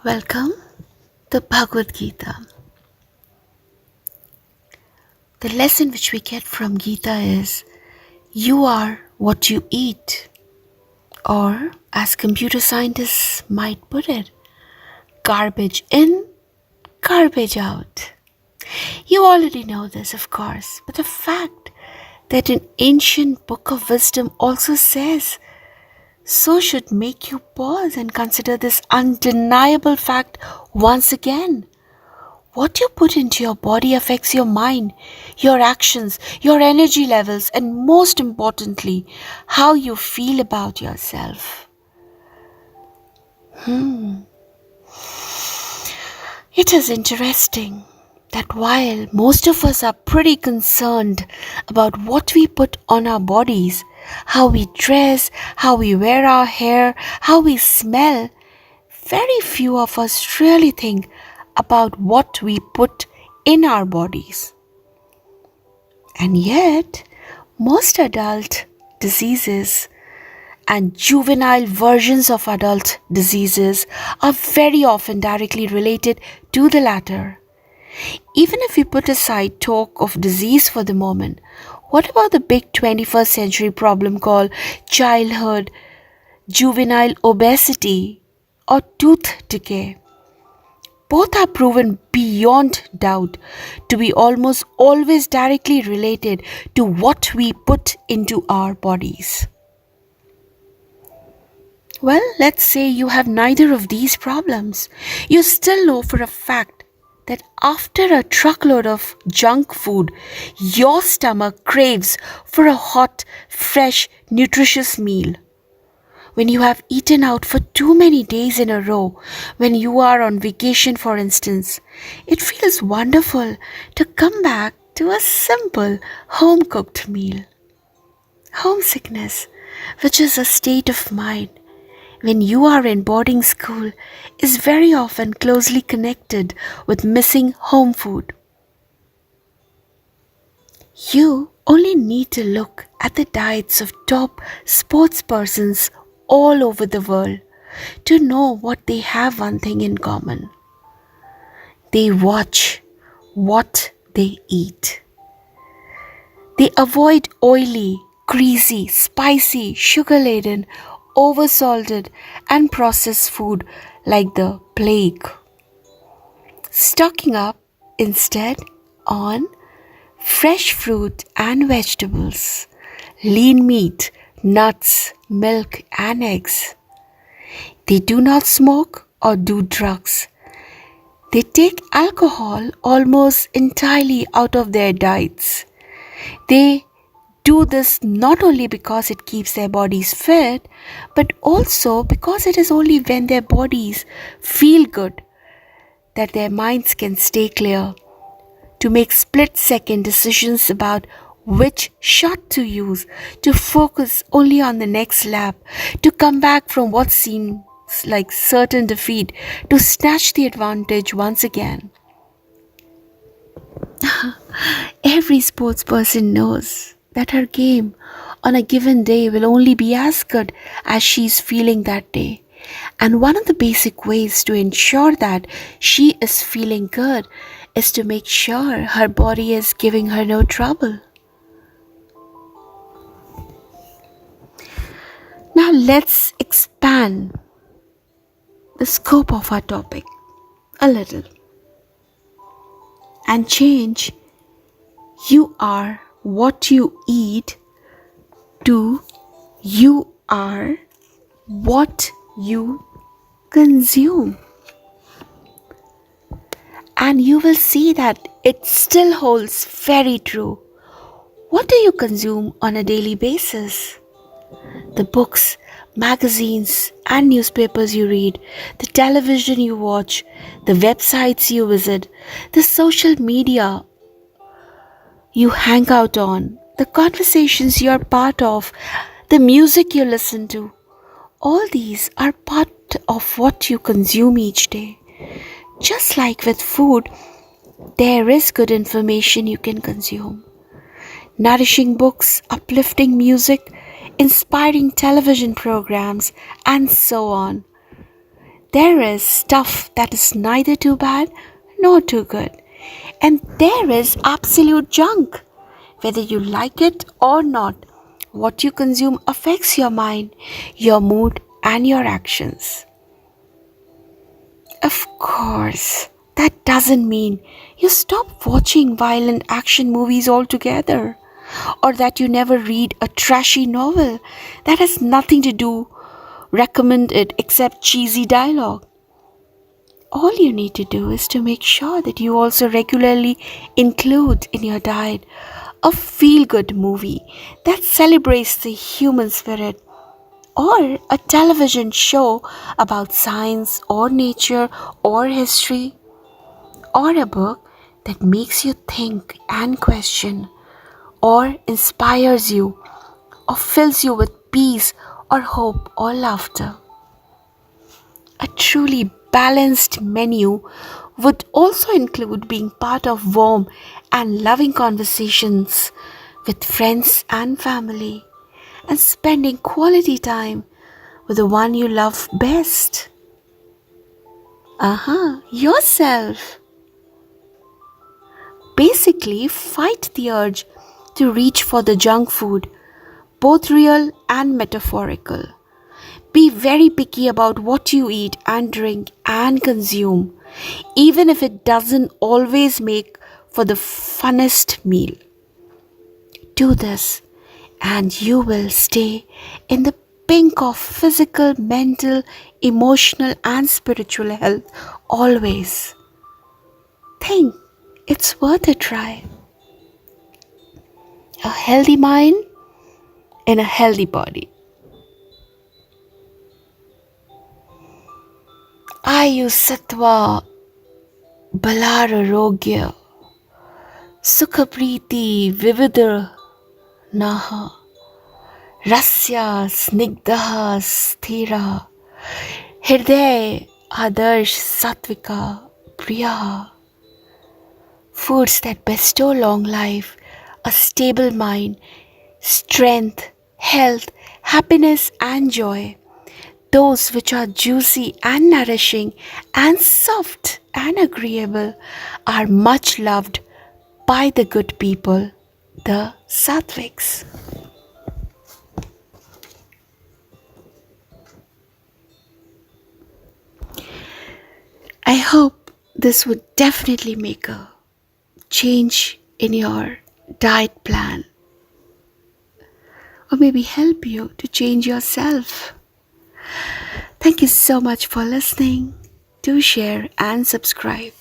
Welcome to Bhagavad Gita. The lesson which we get from Gita is you are what you eat, or as computer scientists might put it, garbage in, garbage out. You already know this, of course, but the fact that an ancient book of wisdom also says so should make you pause and consider this undeniable fact once again. What you put into your body affects your mind, your actions, your energy levels, and most importantly, how you feel about yourself. It is interesting that while most of us are pretty concerned about what we put on our bodies, how we dress, how we wear our hair, how we smell, very few of us really think about what we put in our bodies. And yet, most adult diseases and juvenile versions of adult diseases are very often directly related to the latter. Even if we put aside talk of disease for the moment, what about the big 21st century problem called childhood, juvenile obesity, or tooth decay? Both are proven beyond doubt to be almost always directly related to what we put into our bodies. Well, let's say you have neither of these problems. You still know for a fact that after a truckload of junk food, your stomach craves for a hot, fresh, nutritious meal. When you have eaten out for too many days in a row, when you are on vacation, for instance, it feels wonderful to come back to a simple home cooked meal. Homesickness, which is a state of mind when you are in boarding school, is very often closely connected with missing home food. You only need to look at the diets of top sports persons all over the world to know what they have one thing in common. They watch what they eat. They avoid oily, greasy, spicy, sugar laden, oversalted, and processed food like the plague. Stocking up instead on fresh fruit and vegetables, lean meat, nuts, milk, and eggs. They do not smoke or do drugs. They take alcohol almost entirely out of their diets. They do this not only because it keeps their bodies fit, but also because it is only when their bodies feel good that their minds can stay clear to make split second decisions about which shot to use, to focus only on the next lap, to come back from what seems like certain defeat, to snatch the advantage once again. Every sports person knows that her game on a given day will only be as good as she's feeling that day. And one of the basic ways to ensure that she is feeling good is to make sure her body is giving her no trouble. Now let's expand the scope of our topic a little and change you are what you eat to you are what you consume. And you will see that it still holds very true. What do you consume on a daily basis? The books, magazines, and newspapers you read, the television you watch, the websites you visit, the social media you hang out on, the conversations you are part of, the music you listen to. All these are part of what you consume each day. Just like with food, there is good information you can consume. Nourishing books, uplifting music, inspiring television programs, and so on. There is stuff that is neither too bad nor too good. And there is absolute junk. Whether you like it or not, what you consume affects your mind, your mood, and your actions. Of course, that doesn't mean you stop watching violent action movies altogether, or that you never read a trashy novel that has nothing to do recommend it except cheesy dialogue. All you need to do is to make sure that you also regularly include in your diet a feel good movie that celebrates the human spirit, or a television show about science or nature or history, or a book that makes you think and question, or inspires you, or fills you with peace or hope or laughter. A truly balanced menu would also include being part of warm and loving conversations with friends and family, and spending quality time with the one you love best. Yourself. Basically, fight the urge to reach for the junk food, both real and metaphorical. Be very picky about what you eat and drink and consume, even if it doesn't always make for the funnest meal. Do this, and you will stay in the pink of physical, mental, emotional, and spiritual health always. Think it's worth a try. A healthy mind in a healthy body. Ayu Sattva Balararogya Sukhapriti Vividha Naha Rasya Snigdha Sthira Hriday Adarsh Satvika Priya. Foods that bestow long life, a stable mind, strength, health, happiness, and joy. Those which are juicy and nourishing and soft and agreeable are much loved by the good people, the Sattviks. I hope this would definitely make a change in your diet plan, or maybe help you to change yourself. Thank you so much for listening. Do share and subscribe.